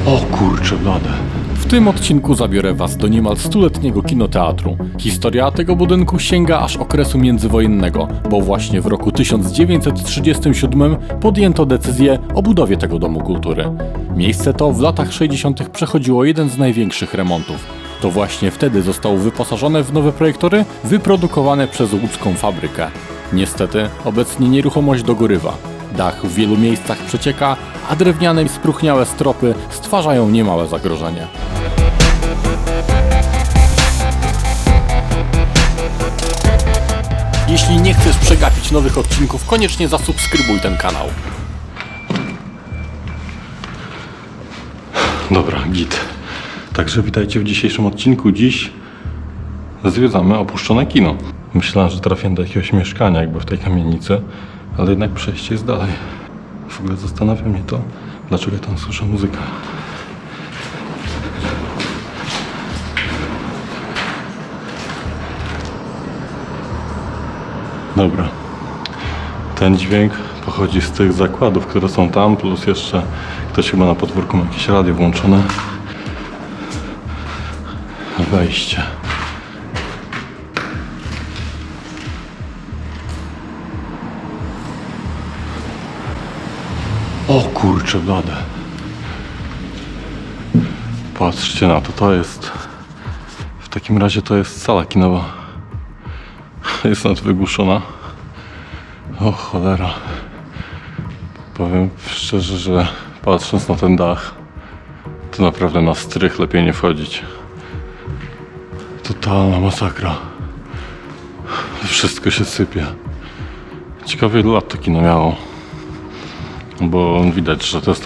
O kurczę blade. W tym odcinku zabiorę Was do niemal stuletniego kinoteatru. Historia tego budynku sięga aż okresu międzywojennego, bo właśnie w roku 1937 podjęto decyzję o budowie tego domu kultury. Miejsce to w latach 60. przechodziło jeden z największych remontów. To właśnie wtedy zostało wyposażone w nowe projektory wyprodukowane przez łódzką fabrykę. Niestety, obecnie nieruchomość dogorywa. Dach w wielu miejscach przecieka, a drewniane i spróchniałe stropy stwarzają niemałe zagrożenie. Jeśli nie chcesz przegapić nowych odcinków, koniecznie zasubskrybuj ten kanał. Dobra, git. Także witajcie w dzisiejszym odcinku. Dziś zwiedzamy opuszczone kino. Myślałem, że trafię do jakiegoś mieszkania jakby w tej kamienicy, ale jednak przejście jest dalej. W ogóle zastanawia mnie to, dlaczego ja tam słyszę muzykę. Dobra. Ten dźwięk pochodzi z tych zakładów, które są tam, plus jeszcze ktoś chyba na podwórku ma jakieś radio włączone. Wejście. O kurczę blade. Patrzcie na to, to jest... W takim razie to jest sala kinowa. Jest nawet wygłuszona. O cholera. Powiem szczerze, że patrząc na ten dach, to naprawdę na strych lepiej nie wchodzić. Totalna masakra. Wszystko się sypie. Ciekawe ile lat to kino miało. Bo widać, że to jest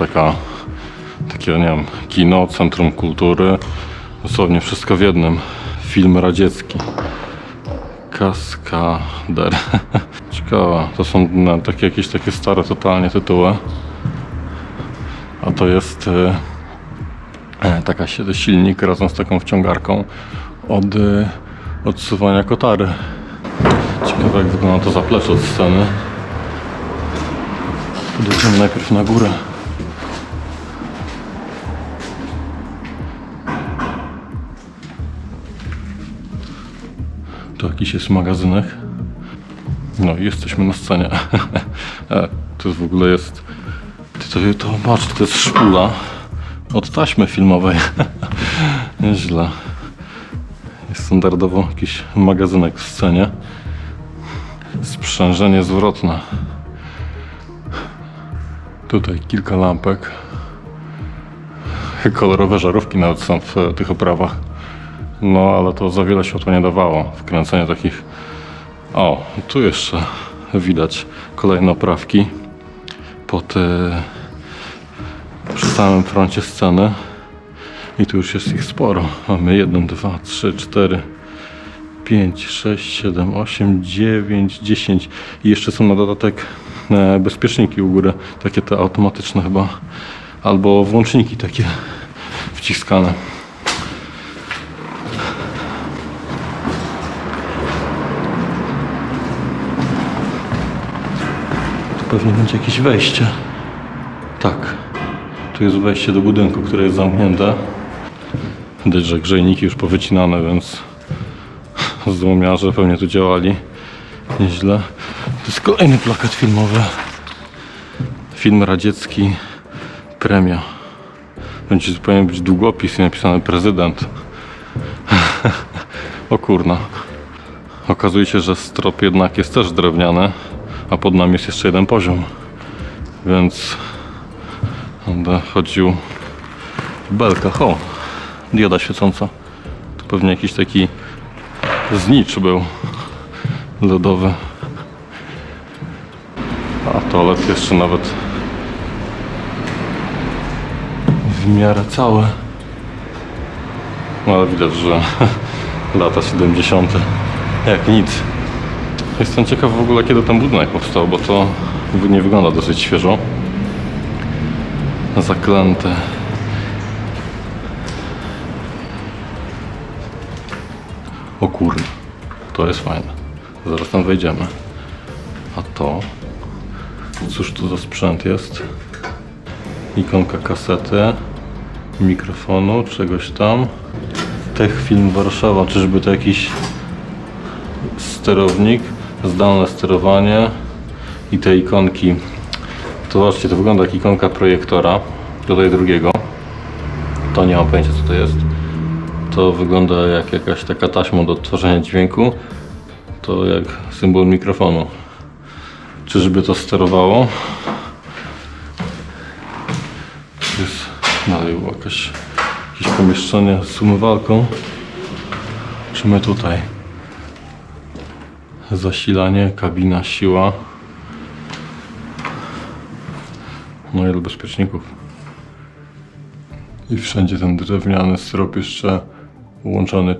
takie, nie wiem, kino, centrum kultury. Dosłownie wszystko w jednym. Film radziecki. Kaskader. Ciekawe. To są jakieś takie stare totalnie tytuły. A to jest taka silnik razem z taką wciągarką od odsuwania kotary. Ciekawe jak wygląda to zaplecze od sceny. Podejdziemy najpierw na górę. Tu jakiś jest magazynek. No i jesteśmy na scenie. To w ogóle jest... To patrz, to jest szpula od taśmy filmowej. Nieźle. Jest standardowo jakiś magazynek w scenie. Sprzężenie zwrotne. Tutaj kilka lampek. Kolorowe żarówki nawet są w tych oprawach. No ale to za wiele światła nie dawało. Wkręcenie takich... O, tu jeszcze widać kolejne oprawki przy samym froncie sceny. I tu już jest ich sporo. Mamy 1, 2, 3, 4, 5, 6, 7, 8, 9, 10 i jeszcze są na dodatek bezpieczniki u góry, takie te automatyczne chyba, albo włączniki takie wciskane. Tu pewnie będzie jakieś wejście. Tak, tu jest wejście do budynku, które jest zamknięte. Widać, że grzejniki już powycinane, więc złomiarze pewnie tu działali nieźle. To jest kolejny plakat filmowy. Film radziecki, premia. Będzie powinien być długopis i napisany prezydent. O kurna. Okazuje się, że strop jednak jest też drewniany, a pod nami jest jeszcze jeden poziom. Więc będę chodził w belkach. O, dioda świecąca. To pewnie jakiś taki znicz był lodowy. A toalet jeszcze nawet w miarę cały. No ale widać, że lata 70. Jak nic. Jestem ciekaw w ogóle kiedy ten budynek powstał, bo to nie wygląda dosyć świeżo. Zaklęte. O kurde, to jest fajne. Zaraz tam wejdziemy. A to... Cóż to za sprzęt jest? Ikonka kasety, mikrofonu, czegoś tam. Tech Film Warszawa, czyżby to jakiś sterownik, zdalne sterowanie i te ikonki. To zobaczcie, to wygląda jak ikonka projektora, tutaj drugiego. To nie mam pojęcia co to jest. To wygląda jak jakaś taka taśma do odtwarzania dźwięku. To jak symbol mikrofonu. Czyżby to sterowało? To jest dalej jakieś pomieszczenie z umywalką. Czy my tutaj? Zasilanie, kabina, siła. No i bezpieczników. I wszędzie ten drewniany strop jeszcze łączony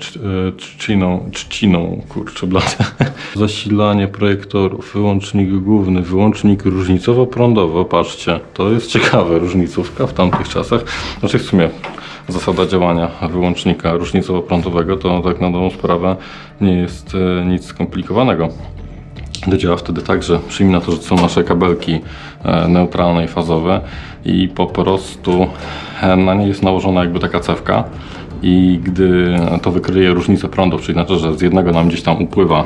trzciną, kurczę blade. Zasilanie projektorów, wyłącznik główny, wyłącznik różnicowo-prądowy. Patrzcie, to jest ciekawe, różnicówka w tamtych czasach. Znaczy w sumie zasada działania wyłącznika różnicowo-prądowego to tak na dobrą sprawę nie jest nic skomplikowanego. To działa wtedy tak, że przyjmij na to, że są nasze kabelki neutralne i fazowe i po prostu na nie jest nałożona jakby taka cewka i gdy to wykryje różnicę prądów, czyli znaczy, że z jednego nam gdzieś tam upływa,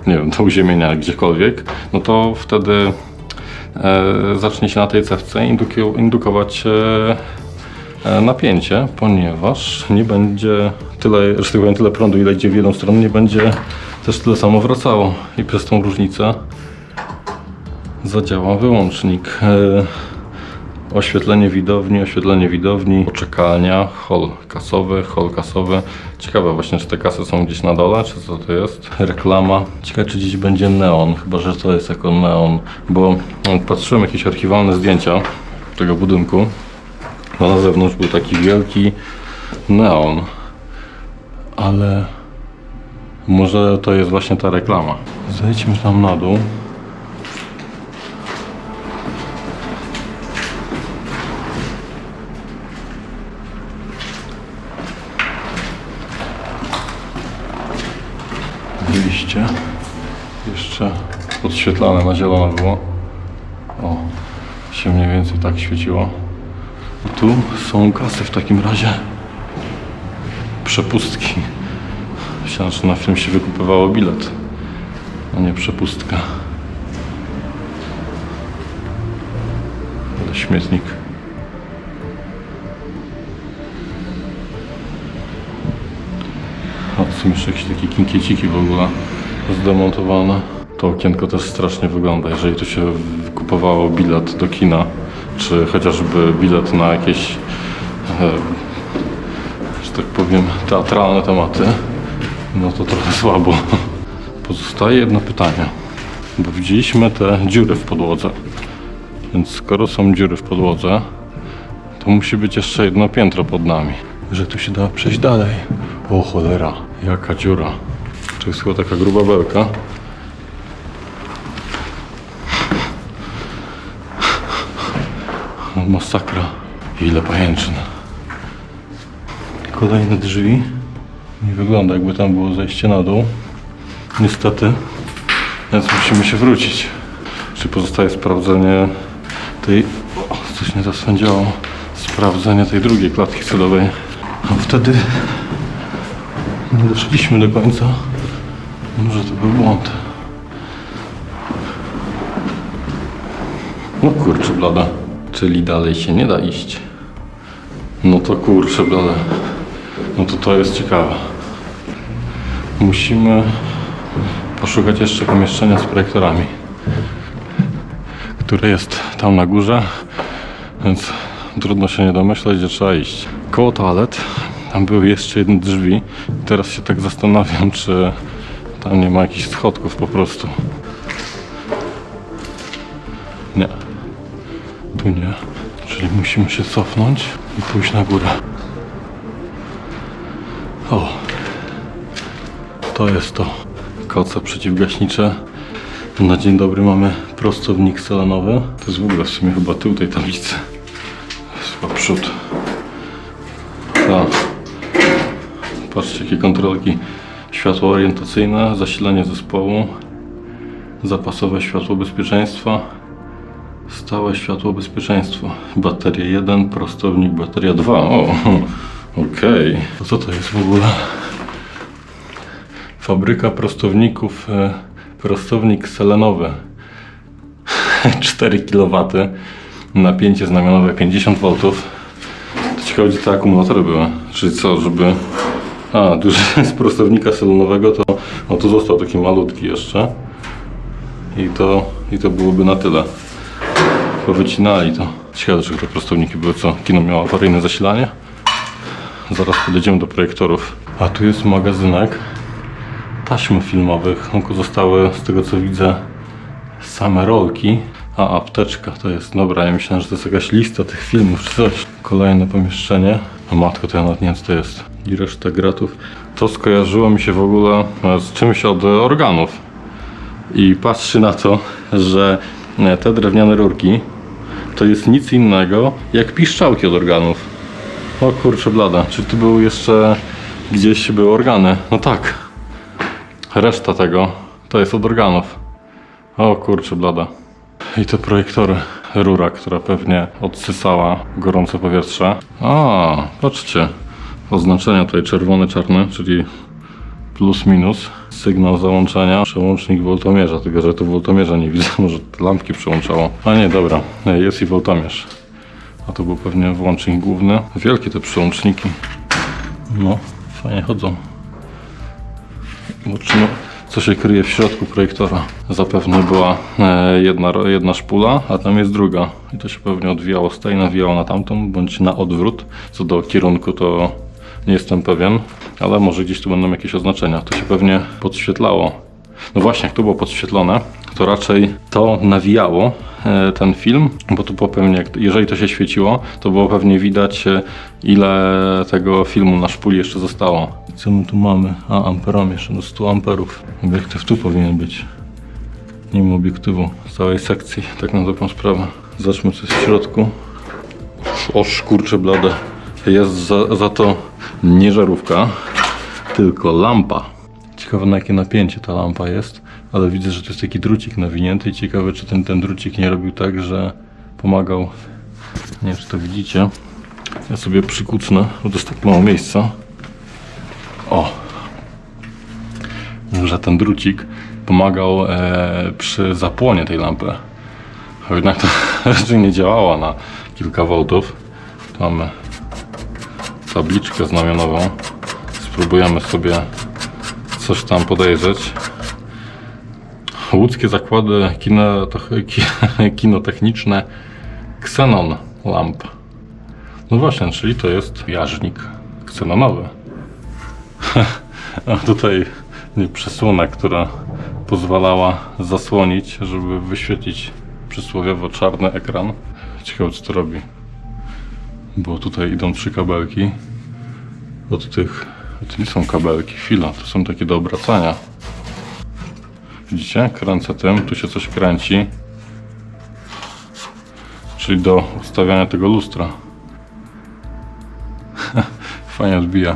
nie wiem, do uziemienia gdziekolwiek, no to wtedy zacznie się na tej cewce indukować napięcie, ponieważ nie będzie tyle, że tak powiem, tyle prądu, ile idzie w jedną stronę, nie będzie też tyle samo wracało i przez tą różnicę zadziała wyłącznik. Oświetlenie widowni, poczekalnia, hol kasowy. Ciekawe właśnie, czy te kasy są gdzieś na dole, czy co to jest? Reklama. Ciekawe, czy gdzieś będzie neon, chyba że to jest jako neon, bo patrzyłem jakieś archiwalne zdjęcia tego budynku. No, na zewnątrz był taki wielki neon, ale może to jest właśnie ta reklama. Zejdźmy tam na dół. Wyjście. Jeszcze podświetlane na zielono było. O, się mniej więcej tak świeciło. A tu są kasy w takim razie. Przepustki. Myślałem, że na film się wykupywało bilet, a nie przepustka. Ale śmietnik. A są jeszcze jakieś takie kinkieciki w ogóle zdemontowane. To okienko też strasznie wygląda, jeżeli tu się kupowało bilet do kina, czy chociażby bilet na jakieś, że tak powiem, teatralne tematy, no to trochę słabo. Pozostaje jedno pytanie, bo widzieliśmy te dziury w podłodze, więc skoro są dziury w podłodze, to musi być jeszcze jedno piętro pod nami, że tu się da przejść dalej. O cholera, jaka dziura. To jest chyba taka gruba belka. Masakra. Ile pajęczyn. Kolejne drzwi. Nie wygląda, jakby tam było zejście na dół. Niestety. Więc musimy się wrócić. Czy pozostaje sprawdzenie tej... O, coś nie zasędziało. Sprawdzenie tej drugiej klatki schodowej. A wtedy nie doszliśmy do końca. Może to był błąd. No kurczę blada. Czyli dalej się nie da iść. No to kurczę blada. No to jest ciekawe. Musimy poszukać jeszcze pomieszczenia z projektorami, które jest tam na górze, więc trudno się nie domyśleć, gdzie trzeba iść. Koło toalet tam były jeszcze jedne drzwi. Teraz się tak zastanawiam, czy tam nie ma jakichś schodków po prostu. Nie. Tu nie. Czyli musimy się cofnąć i pójść na górę. O! To jest to. Koce przeciwgaśnicze. Na dzień dobry mamy prostownik selenowy. To jest w ogóle w sumie chyba tył tej tablicy. To jest chyba przód. Tak. Patrzcie, jakie kontrolki. Światło orientacyjne, zasilanie zespołu, zapasowe światło bezpieczeństwa, Stałe światło, bezpieczeństwo. Bateria 1, prostownik, bateria 2. O, okej. Co to jest w ogóle? Fabryka prostowników, prostownik selenowy. 4 kW, napięcie znamionowe 50 V. To ciekawe, gdzie te akumulatory były. Czyli co, żeby... duży z prostownika selenowego, to o, tu został taki malutki jeszcze. I to byłoby na tyle. Powycinali to. Ciekawe, czy te prostowniki były, co? Kino miało awaryjne zasilanie. Zaraz podejdziemy do projektorów. A tu jest magazynek taśm filmowych. Zostały, z tego co widzę, same rolki. A apteczka to jest, dobra, ja myślałem, że to jest jakaś lista tych filmów czy coś. Kolejne pomieszczenie. O matko, to ja nawet nie wiem, co to jest. I reszta gratów. To skojarzyło mi się w ogóle z czymś od organów. I patrzy na to, że te drewniane rurki to jest nic innego jak piszczałki od organów. O kurczę blada, czy tu były jeszcze gdzieś były organy? No tak. Reszta tego to jest od organów. O kurczę blada. I te projektory. Rura, która pewnie odsysała gorące powietrze. Patrzcie. Oznaczenia tutaj czerwone, czarne, czyli plus, minus. Sygnał załączania. Przełącznik woltomierza, tylko że tu woltomierza nie widzę. Może te lampki przełączało. A nie, dobra. Jest i woltomierz. A to był pewnie włącznik główny. Wielkie te przełączniki. No, fajnie chodzą. Zobaczymy, co się kryje w środku projektora. Zapewne była jedna szpula, a tam jest druga. I to się pewnie odwijało z tej, nawijało na tamtą, bądź na odwrót. Co do kierunku to nie jestem pewien, ale może gdzieś tu będą jakieś oznaczenia. To się pewnie podświetlało. No właśnie, jak to było podświetlone, to raczej to nawijało ten film, bo tu było pewnie, jeżeli to się świeciło, to było pewnie widać, ile tego filmu na szpuli jeszcze zostało. Co my tu mamy? Amperomierz do 100 amperów. Obiektyw tu powinien być. Nie ma obiektywu z całej sekcji, tak na dobrą sprawę. Zobaczmy, co jest w środku. O kurczę blade. Jest za to nie żarówka, tylko lampa. Ciekawe, na jakie napięcie ta lampa jest, ale widzę, że to jest taki drucik nawinięty i ciekawe, czy ten drucik nie robił tak, że pomagał. Nie wiem, czy to widzicie. Ja sobie przykucnę, bo to jest tak mało miejsca. O! Że ten drucik pomagał przy zapłonie tej lampy. A jednak to raczej nie działała na kilka voltów. Tu mamy tabliczkę znamionową. Spróbujemy sobie coś tam podejrzeć. Łódzkie zakłady kinotechniczne Xenon Lamp. No właśnie, czyli to jest jarznik ksenonowy. A tutaj przesłona, która pozwalała zasłonić, żeby wyświetlić przysłowiowo czarny ekran. Ciekawe, co to robi. Bo tutaj idą 3 kabelki. Od tych... To nie są kabelki, chwila, to są takie do obracania. Widzicie? Kręcę tym, tu się coś kręci. Czyli do ustawiania tego lustra. Fajnie odbija.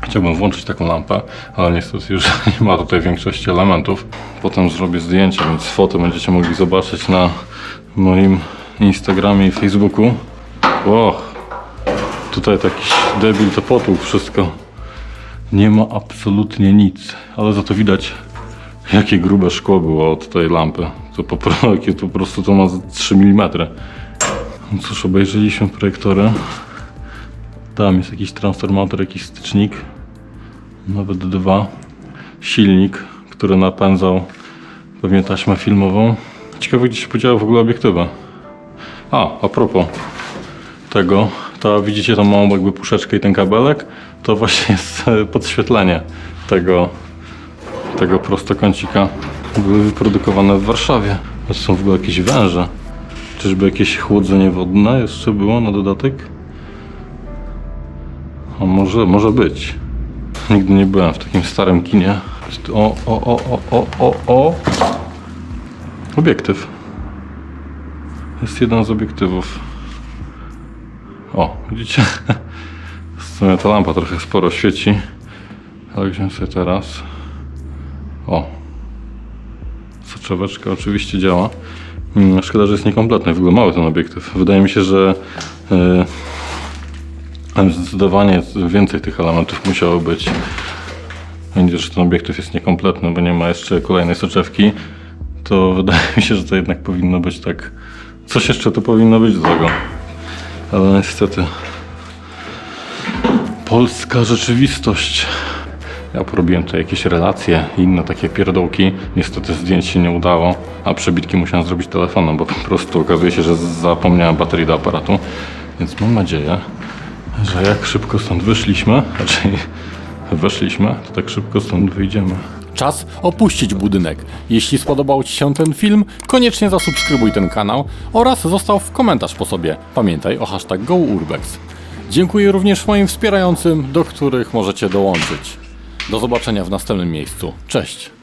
Chciałbym włączyć taką lampę, ale niestety już nie ma tutaj większości elementów. Potem zrobię zdjęcia, więc foto będziecie mogli zobaczyć na moim Instagramie i Facebooku. Tutaj jakiś debil to potłukł wszystko. Nie ma absolutnie nic, ale za to widać, jakie grube szkło było od tej lampy. To po prostu to ma 3 mm. No cóż, obejrzeliśmy projektory. Tam jest jakiś transformator, jakiś stycznik. Nawet 2. Silnik, który napędzał pewnie taśmę filmową. Ciekawe, gdzie się podziały w ogóle obiektywy. A propos tego, to widzicie tą małą jakby puszeczkę i ten kabelek? To właśnie jest podświetlenie tego prostokącika. Były wyprodukowane w Warszawie. To są w ogóle jakieś węże. Czyżby jakieś chłodzenie wodne jeszcze było na dodatek? A może być. Nigdy nie byłem w takim starym kinie. Obiektyw. Jest jeden z obiektywów. O, widzicie? W sumie ta lampa trochę sporo świeci. Ale wziąłem sobie teraz. O. Soczeweczka oczywiście działa. Szkoda, że jest niekompletny, w ogóle mały ten obiektyw. Wydaje mi się, że zdecydowanie więcej tych elementów musiało być. Będzie, że ten obiektyw jest niekompletny, bo nie ma jeszcze kolejnej soczewki, to wydaje mi się, że to jednak powinno być tak. Coś jeszcze to powinno być do tego. Ale niestety polska rzeczywistość. Ja porobiłem tutaj jakieś relacje i inne takie pierdołki. Niestety zdjęć się nie udało, a przebitki musiałem zrobić telefonem, bo po prostu okazuje się, że zapomniałem baterii do aparatu. Więc mam nadzieję, że jak szybko stąd wyszliśmy, raczej weszliśmy, to tak szybko stąd wyjdziemy. Czas opuścić budynek. Jeśli spodobał Ci się ten film, koniecznie zasubskrybuj ten kanał oraz zostaw komentarz po sobie. Pamiętaj o hashtag GoUrbex. Dziękuję również moim wspierającym, do których możecie dołączyć. Do zobaczenia w następnym miejscu. Cześć!